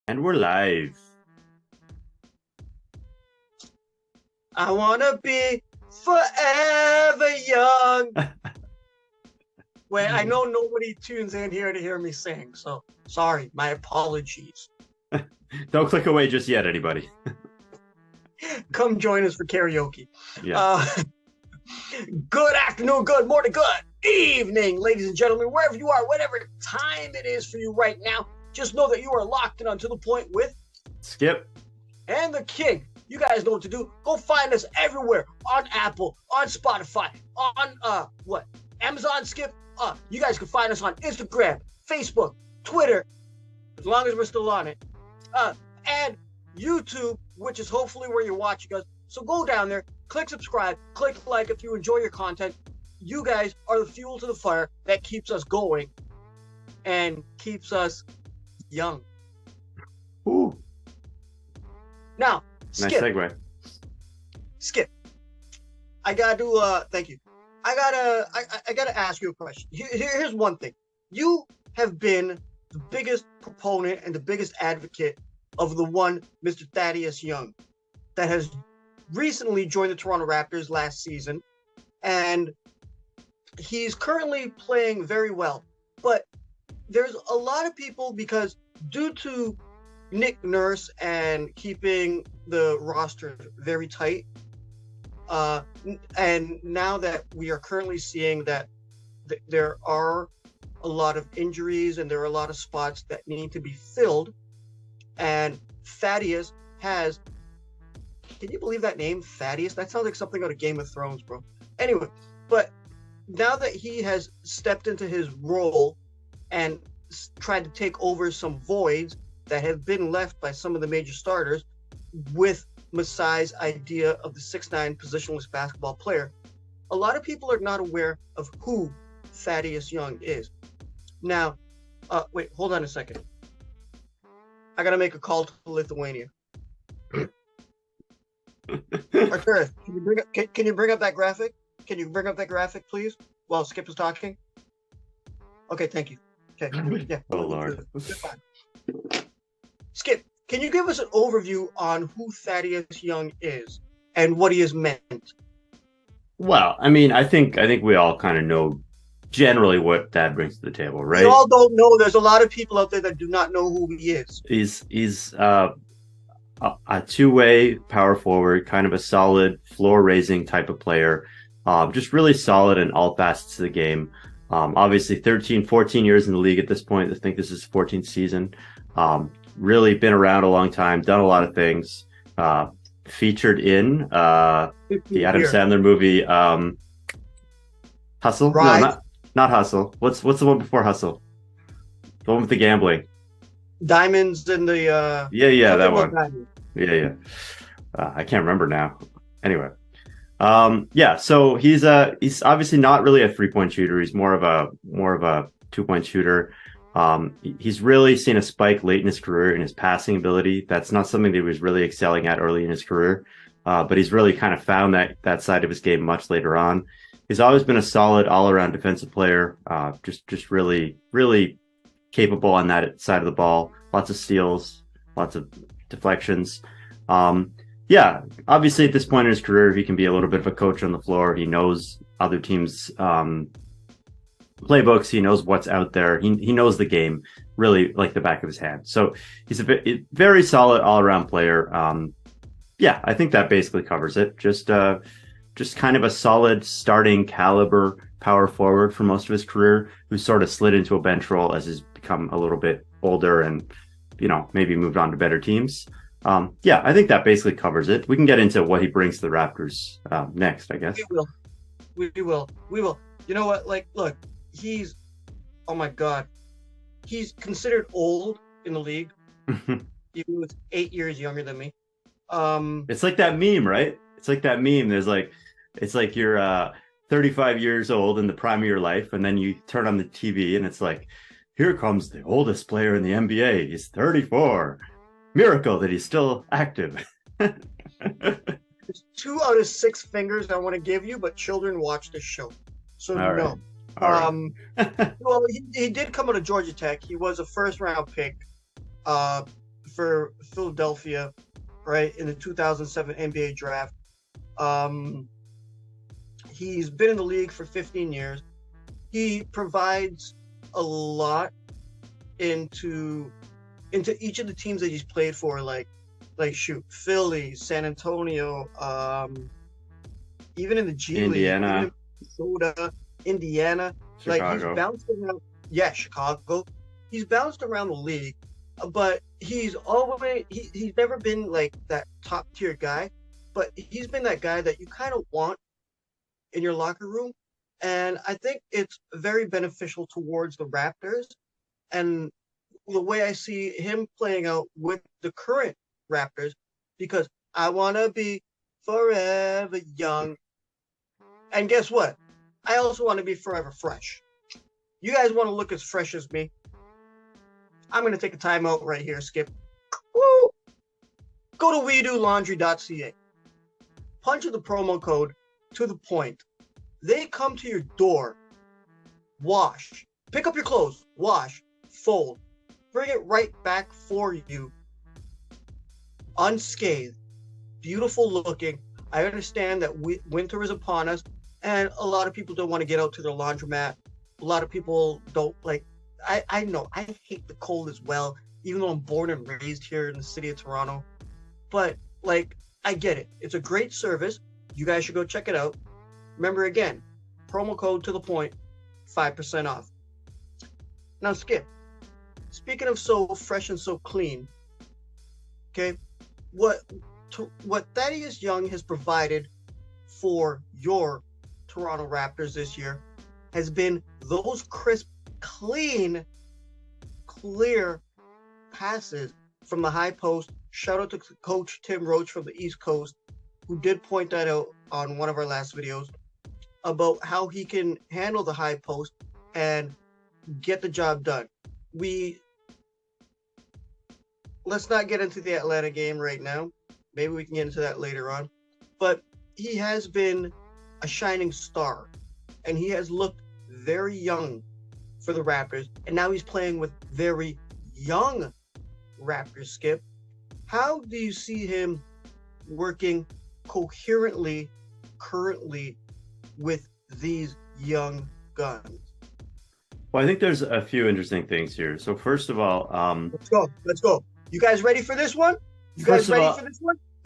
And we're live. I wanna be forever young. Wait, I know nobody tunes in here to hear me sing, so sorry, my apologies. Don't click away just yet, anybody. Come join us for karaoke. Yeah. Good afternoon, good morning, good evening, ladies and gentlemen, wherever you are, whatever time it is for you right now. Just know that you are locked in onto the point with Skip. and the King. You guys know what to do. Go find us everywhere on Apple, on Spotify, on Amazon Skip. You guys can find us on Instagram, Facebook, Twitter, as long as we're still on it, and YouTube, which is hopefully where you're watching us. So go down there, click subscribe, click like if you enjoy your content. You guys are the fuel to the fire that keeps us going and keeps us young. Ooh. Now, Nice Skip. segue. Skip. I gotta do. Thank you. I gotta ask you a question. Here's one thing. You have been the biggest proponent and the biggest advocate of the one Mr. Thaddeus Young, that has recently joined the Toronto Raptors last season, and he's currently playing very well. But there's a lot of people, because due to Nick Nurse and keeping the roster very tight, and now that we are currently seeing that there are a lot of injuries and there are a lot of spots that need to be filled, and Thaddeus has, can you believe that name, Thaddeus? That sounds like something out of Game of Thrones, bro. Anyway, but now that he has stepped into his role and tried to take over some voids that have been left by some of the major starters, with Masai's idea of the 6'9" positionless basketball player, a lot of people are not aware of who Thaddeus Young is. Now, wait, hold on a second. I gotta make a call to Lithuania. Arthur, can you bring up that graphic? Can you bring up that graphic, please, while Skip is talking? Okay, thank you. Okay, yeah. Oh, Lord. Skip, can you give us an overview on who Thaddeus Young is and what he has meant? Well, I mean, I think we all kind of know generally what Thad brings to the table, right? We all don't know. There's a lot of people out there that do not know who he is. He's a two-way power forward, kind of a solid floor-raising type of player. Just really solid in all facets of the game. Obviously 13, 14 years in the league at this point. I think this is 14th season. Really been around a long time, done a lot of things. Featured in the Adam Sandler movie Hustle? Right. No, not Hustle. What's the one before Hustle? The one with the gambling. Diamonds in the Yeah, that one. Diamonds. Yeah. I can't remember now. Anyway. So he's obviously not really a 3-point shooter. He's more of a 2-point shooter. He's really seen a spike late in his career in his passing ability. That's not something that he was really excelling at early in his career, but he's really kind of found that side of his game much later on. He's always been a solid all-around defensive player, just really, really capable on that side of the ball. Lots of steals, lots of deflections. Obviously at this point in his career, he can be a little bit of a coach on the floor. He knows other teams' playbooks. He knows what's out there. He knows the game really like the back of his hand. So he's a very solid all-around player. I think that basically covers it. Just kind of a solid starting caliber power forward for most of his career, who sort of slid into a bench role as he's become a little bit older and, maybe moved on to better teams. I think that basically covers it. We can get into what he brings to the Raptors next, I guess. We will. You know what? Look, oh my God, he's considered old in the league. He was 8 years younger than me. It's like that meme, right? It's like that meme. It's like you're 35 years old in the prime of your life, and then you turn on the TV, and it's like, here comes the oldest player in the NBA. He's 34. Miracle that he's still active. There's 2 out of 6 fingers I want to give you, but children watch the show, so All no. Right. Well, he did come out of Georgia Tech. He was a first-round pick. for Philadelphia, right, in the 2007 NBA draft. He's been in the league for 15 years. He provides a lot into each of the teams that he's played for, like Philly, San Antonio, even in the G Indiana, League, even in Minnesota, Indiana. Chicago. Like, he's bounced around. Yeah, Chicago. He's bounced around the league, but he's never been like that top tier guy, but he's been that guy that you kind of want in your locker room. And I think it's very beneficial towards the Raptors. And the way I see him playing out with the current Raptors, because I want to be forever young. And guess what? I also want to be forever fresh. You guys want to look as fresh as me? I'm going to take a timeout right here, Skip. Woo! Go to WeDoLaundry.ca. Punch in the promo code to the point. They come to your door, wash, pick up your clothes, wash, fold, bring it right back for you, unscathed, beautiful looking. I understand that winter is upon us, and a lot of people don't want to get out to their laundromat. A lot of people don't like. I know I hate the cold as well, even though I'm born and raised here in the city of Toronto. But like, I get it. It's a great service. You guys should go check it out. Remember, again, promo code to the point, 5% off. Now, Skip, speaking of so fresh and so clean, okay, what Thaddeus Young has provided for your Toronto Raptors this year has been those crisp, clean, clear passes from the high post. Shout out to Coach Tim Roach from the East Coast, who did point that out on one of our last videos about how he can handle the high post and get the job done. Let's not get into the Atlanta game right now. Maybe we can get into that later on. But he has been a shining star, and he has looked very young for the Raptors, and now he's playing with very young Raptors, Skip. How do you see him working coherently currently with these young guns? Well, I think there's a few interesting things here. So first of all, let's go. You guys ready for this one? Let's go.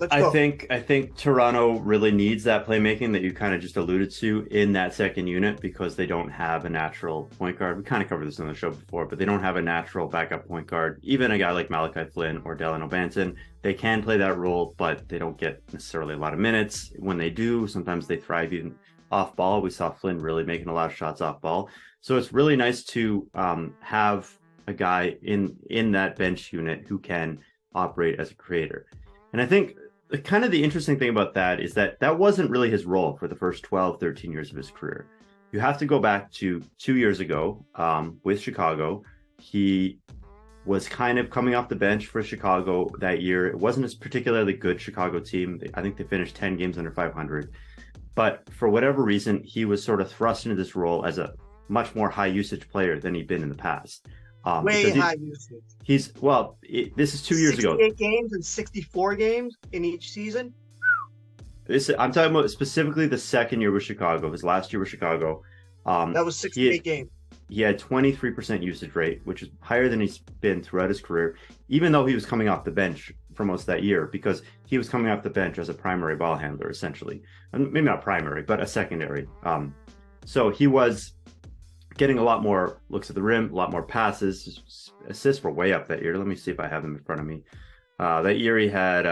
I think Toronto really needs that playmaking that you kind of just alluded to in that second unit, because they don't have a natural point guard. We kind of covered this on the show before, but they don't have a natural backup point guard. Even a guy like Malachi Flynn or Delano Banton, they can play that role, but they don't get necessarily a lot of minutes. When they do, sometimes they thrive even off ball. We saw Flynn really making a lot of shots off ball. So it's really nice to have a guy in that bench unit who can operate as a creator. And I think kind of the interesting thing about that is that wasn't really his role for the first 12, 13 years of his career. You have to go back to 2 years ago with Chicago. He was kind of coming off the bench for Chicago that year. It wasn't a particularly good Chicago team. I think they finished 10 games under 500. But for whatever reason, he was sort of thrust into this role as a much more high usage player than he'd been in the past. Way high usage. This is 2 years ago. 68 games and 64 games in each season. I'm talking about specifically the second year with Chicago. His last year with Chicago. That was 68 games. He had 23% usage rate, which is higher than he's been throughout his career, even though he was coming off the bench for most of that year, because he was coming off the bench as a primary ball handler, essentially. Maybe not primary, but a secondary. So he was getting a lot more looks at the rim, a lot more passes. Assists were way up that year. Let me see if I have them in front of me. That year he had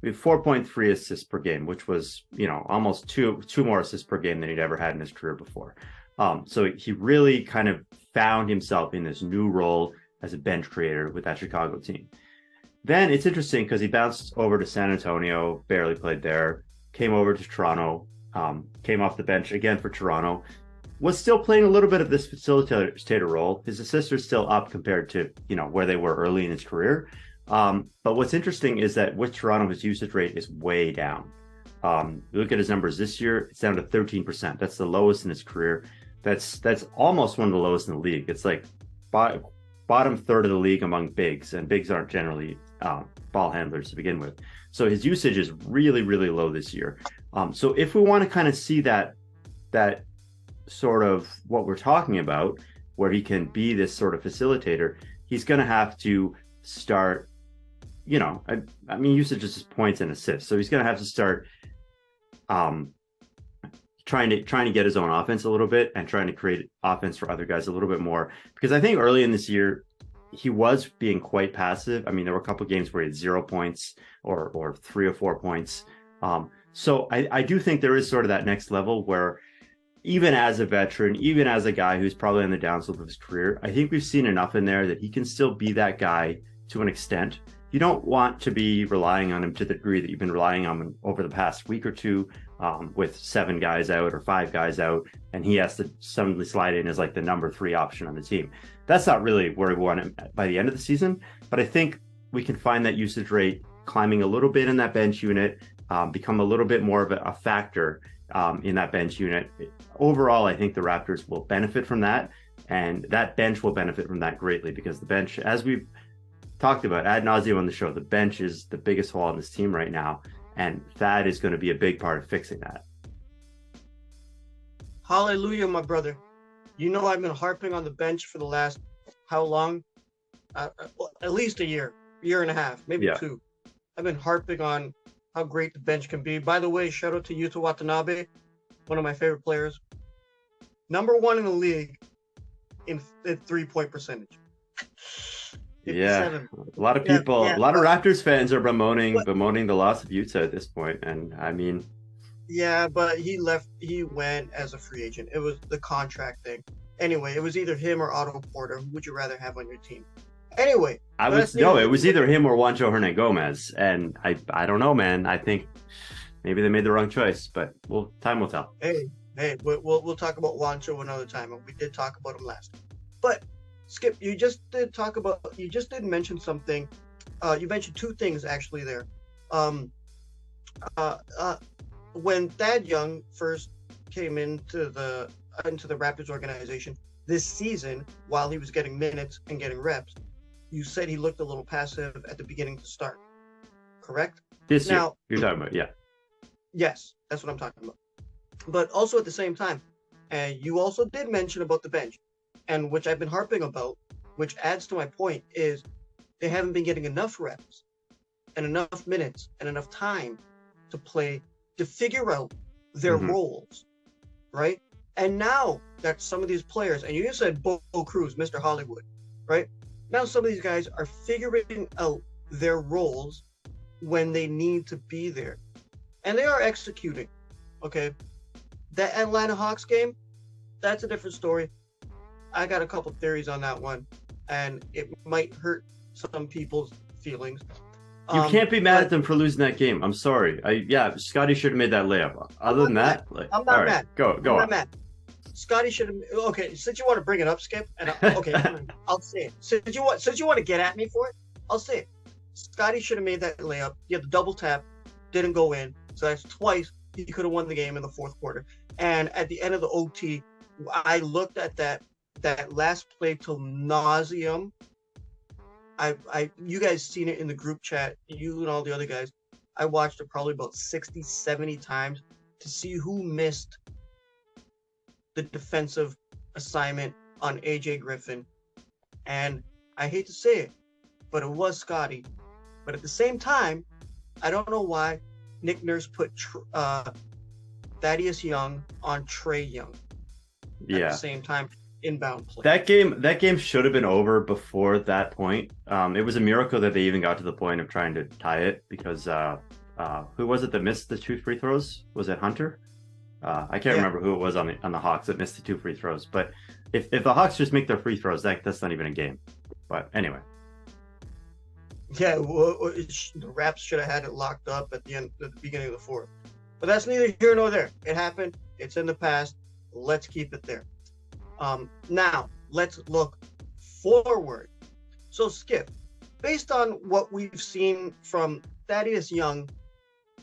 4.3 assists per game, which was, almost two more assists per game than he'd ever had in his career before. So he really kind of found himself in this new role as a bench creator with that Chicago team. Then it's interesting because he bounced over to San Antonio, barely played there, came over to Toronto, came off the bench again for Toronto, was still playing a little bit of this facilitator role. His assists are still up compared to, where they were early in his career. But what's interesting is that with Toronto, his usage rate is way down. You look at his numbers this year, it's down to 13%. That's the lowest in his career. That's almost one of the lowest in the league. It's like bottom third of the league among bigs, and bigs aren't generally ball handlers to begin with. So his usage is really, really low this year. So if we want to kind of see that sort of what we're talking about, where he can be this sort of facilitator, he's going to have to start, I mean, usage is just points and assists. So he's going to have to start trying to get his own offense a little bit and trying to create offense for other guys a little bit more. Because I think early in this year, he was being quite passive. I mean, there were a couple of games where he had 0 points or 3 or 4 points. So I do think there is sort of that next level where even as a veteran, even as a guy who's probably on the downslope of his career, I think we've seen enough in there that he can still be that guy to an extent. You don't want to be relying on him to the degree that you've been relying on him over the past week or two, with 7 guys out or 5 guys out, and he has to suddenly slide in as like the number 3 option on the team. That's not really where we want him by the end of the season, but I think we can find that usage rate climbing a little bit in that bench unit, become a little bit more of a factor in that bench unit. Overall, I think the Raptors will benefit from that, and that bench will benefit from that greatly, because the bench, as we've talked about ad nauseum on the show, the bench is the biggest hole on this team right now, and Thad is going to be a big part of fixing that. Hallelujah, my brother. You know, I've been harping on the bench for the last, how long? At least a year and a half, maybe 2. I've been harping on how great the bench can be. By the way, shout out to Yuta Watanabe, one of my favorite players. Number 1 in the league in 3-point percentage. 57. Yeah, a lot of people, a lot of Raptors fans are bemoaning the loss of Yuta at this point, and I mean, yeah, but he went as a free agent. It was the contract thing. Anyway, it was either him or Otto Porter. Who would you rather have on your team? Anyway, it was either him or Juancho Hernangomez, and I don't know, man. I think maybe they made the wrong choice, but time will tell. Hey, we'll talk about Juancho another time, and we did talk about him last. But Skip, you just did mention something. You mentioned 2 things actually there. When Thad Young first came into the Raptors organization this season, while he was getting minutes and getting reps, you said he looked a little passive at the beginning to start. Correct? This year, you're talking about, yeah. Yes, that's what I'm talking about. But also at the same time, and you also did mention about the bench, and which I've been harping about, which adds to my point, is they haven't been getting enough reps and enough minutes and enough time to play, to figure out their roles, right? And now that some of these players, and you just said Bo Cruz, Mr. Hollywood, right? Now some of these guys are figuring out their roles when they need to be there. And they are executing, okay? That Atlanta Hawks game, that's a different story. I got a couple theories on that one, and it might hurt some people's feelings. You can't be mad at them for losing that game. I'm sorry. Scotty should have made that layup. Other than that, I'm not mad. Go on. Not mad. Scotty should have. Okay, since you want to bring it up, Skip, and I'll say it. Since you want to get at me for it, I'll say it. Scotty should have made that layup. He had the double tap, didn't go in, so that's twice he could have won the game in the 4th quarter. And at the end of the OT, I looked at that last play till nauseum. You guys seen it in the group chat, you and all the other guys. I watched it probably about 60, 70 times to see who missed the defensive assignment on AJ Griffin. And I hate to say it, but it was Scotty. But at the same time, I don't know why Nick Nurse put Thaddeus Young on Trae Young at the same time. Inbound play. That game should have been over before that point. It was a miracle that they even got to the point of trying to tie it, because who was it that missed the 2 free throws? Was it Hunter? I can't remember who it was on the Hawks that missed the 2 free throws. But if the Hawks just make their free throws, that's not even a game. But anyway. Yeah, the Raps should have had it locked up at the beginning of the 4th. But that's neither here nor there. It happened. It's in the past. Let's keep it there. Now, let's look forward. So, Skip, based on what we've seen from Thaddeus Young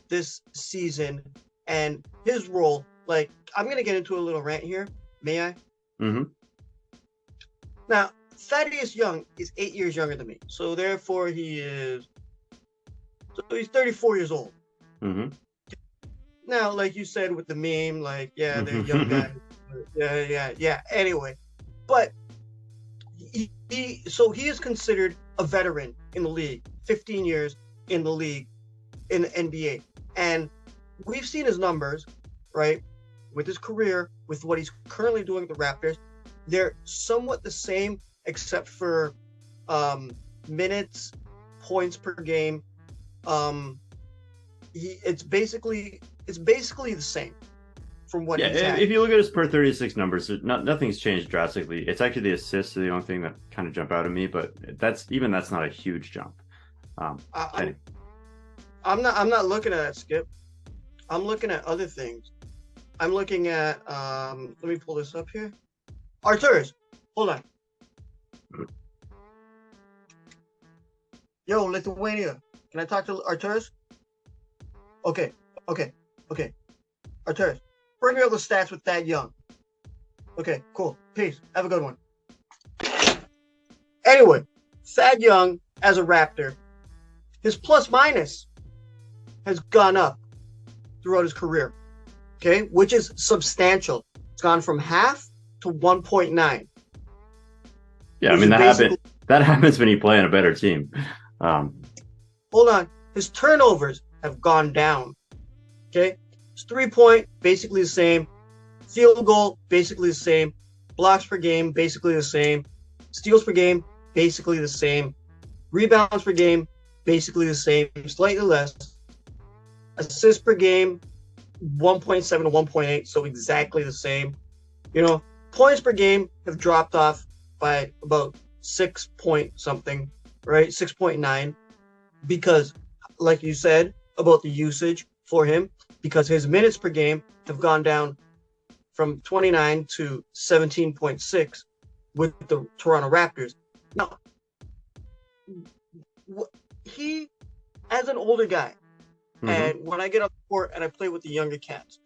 this season and his role, like, I'm going to get into a little rant here. May I? Mm-hmm. Now, Thaddeus Young is 8 years younger than me, so therefore he's 34 years old. Mm-hmm. Now, like you said with the meme, like, yeah, they're young guys. Yeah. Anyway, but he is considered a veteran in the league, 15 years in the league, in the NBA. And we've seen his numbers, right? With his career, with what he's currently doing with the Raptors. They're somewhat the same, except for minutes, points per game. It's basically the same from what he's had. If you look at his per 36 numbers, nothing's changed drastically. It's actually the assists are the only thing that kind of jump out at me, but that's not a huge jump. I'm not looking at that, Skip. I'm looking at other things. I'm looking at let me pull this up here. Arthurs, hold on. Yo, Lithuania, can I talk to Arthurs? Okay. Arthurs, bring me all the stats with Thad Young. Okay, cool. Peace. Have a good one. Anyway, Thad Young as a Raptor, his plus minus has gone up throughout his career. Okay, which is substantial. It's gone from half to 1.9. Yeah, I mean that happens when you play on a better team. Hold on. His turnovers have gone down. Okay? His 3-point, basically the same. Field goal, basically the same. Blocks per game, basically the same. Steals per game, basically the same. Rebounds per game, basically the same. Slightly less. Assists per game, 1.7 to 1.8, so exactly the same. Points per game have dropped off by about 6 point something, right? 6.9, because, like you said about the usage for him, because his minutes per game have gone down from 29 to 17.6 with the Toronto Raptors. Now, he, as an older guy, and when I get on the court and I play with the younger cats,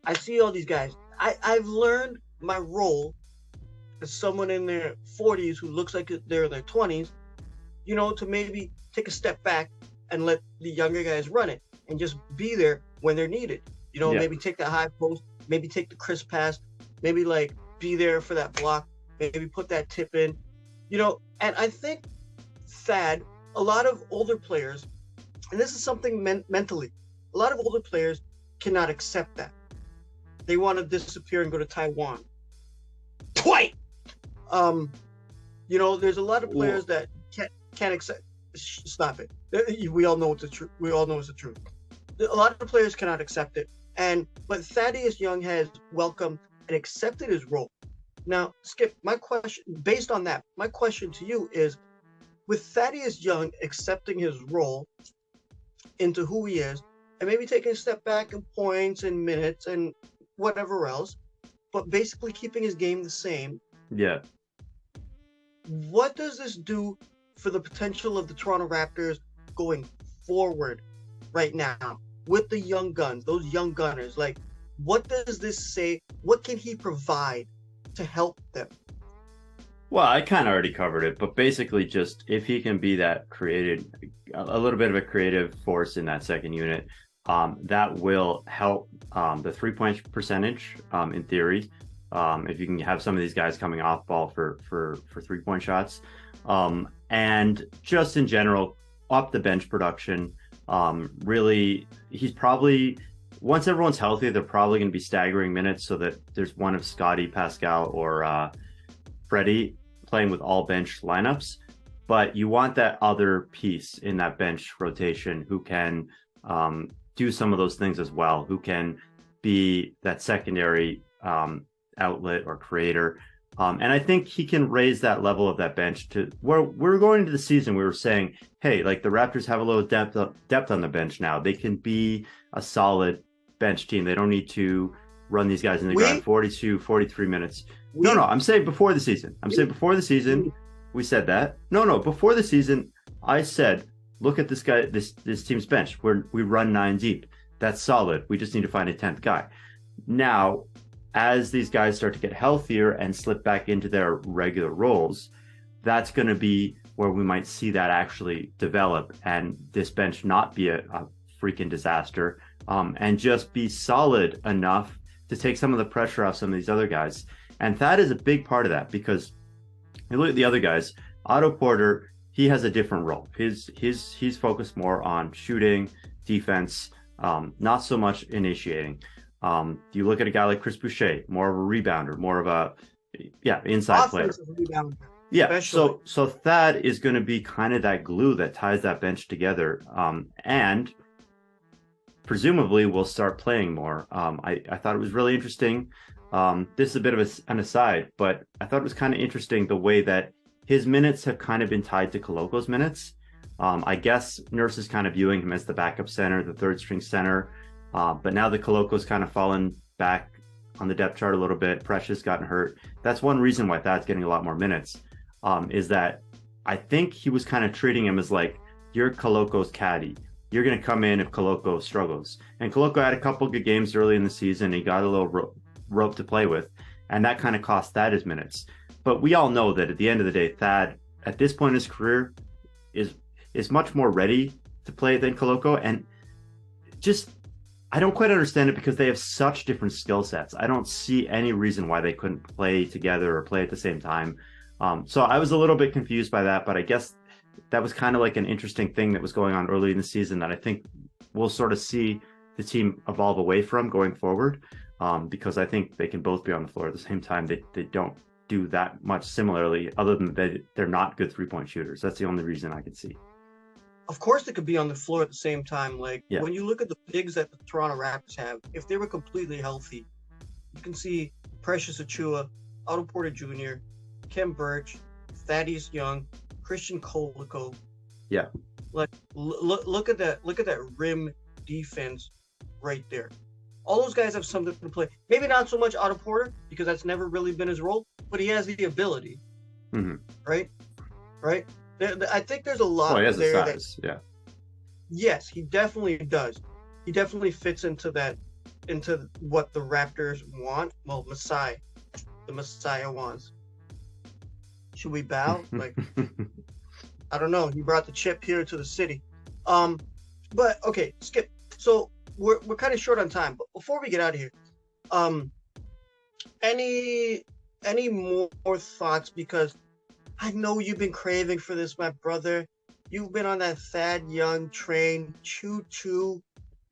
I see all these guys. I've learned my role as someone in their 40s who looks like they're in their 20s, to maybe take a step back and let the younger guys run it and just be there when they're needed. Maybe take that high post, maybe take the crisp pass, maybe like be there for that block, maybe put that tip in, and I think Thad, a lot of older players, and this is something mentally, a lot of older players cannot accept that. They want to disappear and go to Taiwan. Twice! There's a lot of players that can't accept. Stop it. We all know it's the truth. We all know it's the truth. A lot of players cannot accept it, but Thaddeus Young has welcomed and accepted his role. Now, Skip, my question, based on that, my question to you is, with Thaddeus Young accepting his role into who he is, and maybe taking a step back in points and minutes and whatever else, but basically keeping his game the same. Yeah. What does this do for the potential of the Toronto Raptors going forward right now with the young guns, those young gunners? Like, what does this say? What can he provide to help them? Well, I kind of already covered it, but basically just if he can be that a little bit of a creative force in that second unit, that will help the 3-point percentage in theory. If you can have some of these guys coming off ball for 3-point shots, and just in general, up the bench production. Really, he's probably, once everyone's healthy, they're probably going to be staggering minutes so that there's one of Scotty, Pascal, or Freddie playing with all bench lineups. But you want that other piece in that bench rotation who can do some of those things as well, who can be that secondary outlet or creator. And I think he can raise that level of that bench to where we're going into the season. We were saying, hey, like the Raptors have a little depth on the bench now. They can be a solid bench team. They don't need to run these guys in the ground 42, 43 minutes. No, I'm saying before the season. We said that. No, before the season, I said, look at this guy, this team's bench. We run 9 deep. That's solid. We just need to find a 10th guy. Now, as these guys start to get healthier and slip back into their regular roles, that's going to be where we might see that actually develop, and this bench not be a freaking disaster, and just be solid enough to take some of the pressure off some of these other guys. And Thad is a big part of that, because you look at the other guys. Otto Porter, he has a different role. He's focused more on shooting, defense, not so much initiating. You look at a guy like Chris Boucher, more of a rebounder, more of a inside player. Rebounder, yeah. especially. So Thad is going to be kind of that glue that ties that bench together, and presumably will start playing more. I thought it was really interesting. This is a bit of an aside, but I thought it was kind of interesting the way that his minutes have kind of been tied to Koloko's minutes. I guess Nurse is kind of viewing him as the backup center, the third string center. But now the Koloko's kind of fallen back on the depth chart a little bit. Precious gotten hurt. That's one reason why Thad's getting a lot more minutes, is that I think he was kind of treating him as like, you're Koloko's caddy. You're going to come in if Koloko struggles. And Koloko had a couple good games early in the season. He got a little rope to play with, and that kind of cost Thad his minutes. But we all know that at the end of the day, Thad, at this point in his career, is much more ready to play than Koloko. And just, I don't quite understand it, because they have such different skill sets. I don't see any reason why they couldn't play together or play at the same time. So I was a little bit confused by that, but I guess that was kind of like an interesting thing that was going on early in the season that I think we'll sort of see the team evolve away from going forward, because I think they can both be on the floor at the same time. They don't do that much similarly, other than they're not good three-point shooters. That's the only reason I could see. Of course, they could be on the floor at the same time. Like, when you look at the bigs that the Toronto Raptors have, if they were completely healthy, you can see Precious Achiuwa, Otto Porter Jr., Khem Birch, Thaddeus Young, Christian Koloko. Yeah. Like, look at that rim defense right there. All those guys have something to play. Maybe not so much Otto Porter, because that's never really been his role, but he has the ability. Mm-hmm. Right? I think there's a lot he has there. The size. Yes, he definitely does. He definitely fits into what the Raptors want. Well, the Messiah wants. Should we bow? Like, I don't know. He brought the chip here to the city. But okay, Skip. So we're kind of short on time. But before we get out of here, any more thoughts? Because I know you've been craving for this, my brother. You've been on that Thad Young train, choo-choo.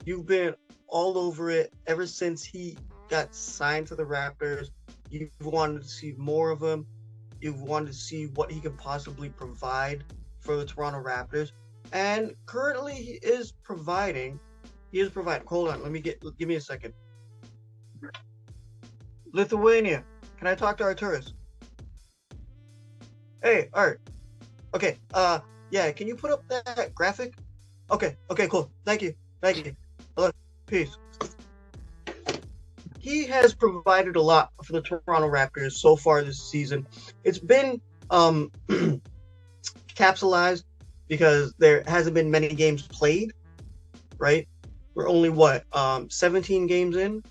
You've been all over it ever since he got signed to the Raptors. You've wanted to see more of him. You've wanted to see what he can possibly provide for the Toronto Raptors. And currently he is providing. Hold on, give me a second. Lithuania, can I talk to Arturas? Hey, Art. Okay, yeah, can you put up that graphic? Okay, cool. Thank you. Hello, peace. He has provided a lot for the Toronto Raptors so far this season. It's been capsulized because there hasn't been many games played, right? We're only 17 games in,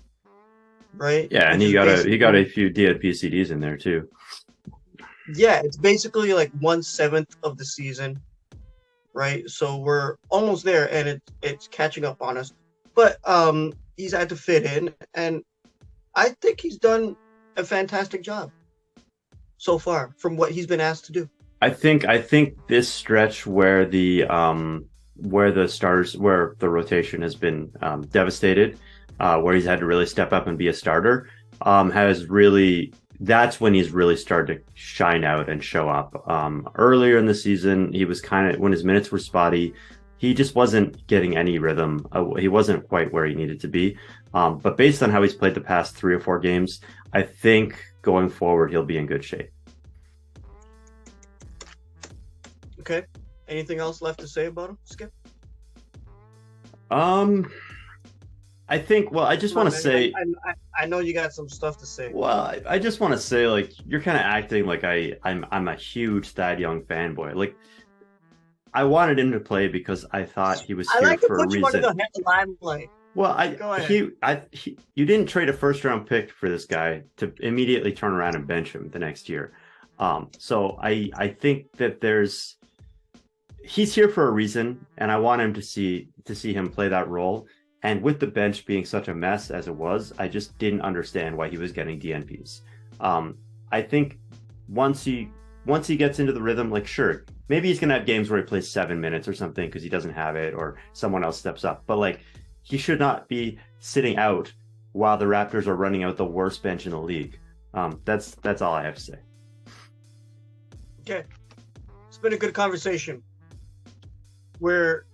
right? Yeah, and he got a few DNP-CDs in there too. Yeah, it's basically like 1/7 of the season, right? So we're almost there, and it's catching up on us. But he's had to fit in, and I think he's done a fantastic job so far from what he's been asked to do. I think this stretch where the rotation has been devastated, where he's had to really step up and be a starter, that's when he's really started to shine out and show up. Earlier in the season, he was when his minutes were spotty, he just wasn't getting any rhythm. He wasn't quite where he needed to be. But based on how he's played the past 3 or 4 games, I think going forward, he'll be in good shape. Okay. Anything else left to say about him, Skip? I think, I just want to say... I know you got some stuff to say. Well, I just want to say, like, you're kind of acting like I'm a huge Thad Young fanboy. Like, I wanted him to play because I thought he was here for a reason. I like to put you under the limelight. Well, you didn't trade a first-round pick for this guy to immediately turn around and bench him the next year. So I think that he's here for a reason, and I want him to see him play that role. And with the bench being such a mess as it was, I just didn't understand why he was getting DNPs. I think once he gets into the rhythm, like sure, maybe he's gonna have games where he plays 7 minutes or something because he doesn't have it, or someone else steps up. But like he should not be sitting out while the Raptors are running out the worst bench in the league. That's all I have to say. Okay, it's been a good conversation. We're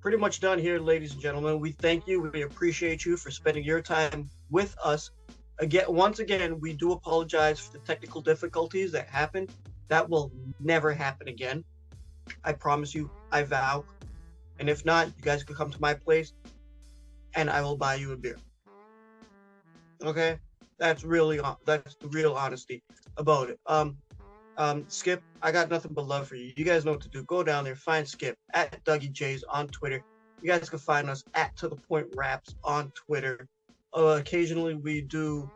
pretty much done here, ladies and gentlemen. We thank you. We appreciate you for spending your time with us. Once again, we do apologize for the technical difficulties that happened. That will never happen again. I promise you, I vow. And if not, you guys can come to my place and I will buy you a beer. Okay? That's the real honesty about it. Skip, I got nothing but love for you. You guys know what to do. Go down there, find Skip at Dougie J's on Twitter. You guys can find us at To The Point Raps on Twitter. Occasionally we do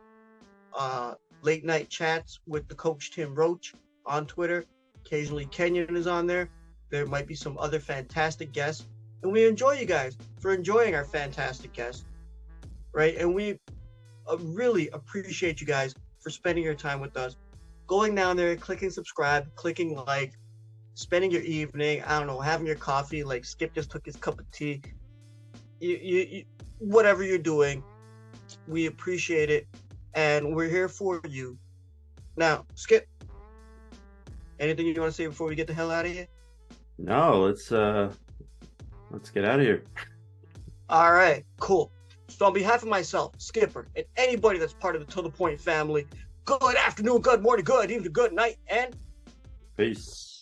late night chats with the coach Tim Roach on Twitter. Occasionally Kenyon is on there. There might be some other fantastic guests. And we enjoy you guys for enjoying our fantastic guests. Right? And we really appreciate you guys for spending your time with us. Going down there, clicking subscribe, clicking like, spending your evening, I don't know, having your coffee, like Skip just took his cup of tea. You whatever you're doing, we appreciate it, and we're here for you. Now, Skip, anything you want to say before we get the hell out of here? No, let's get out of here. All right, cool. So on behalf of myself, Skipper, and anybody that's part of the To The Point family, good afternoon, good morning, good evening, good night, and Peace.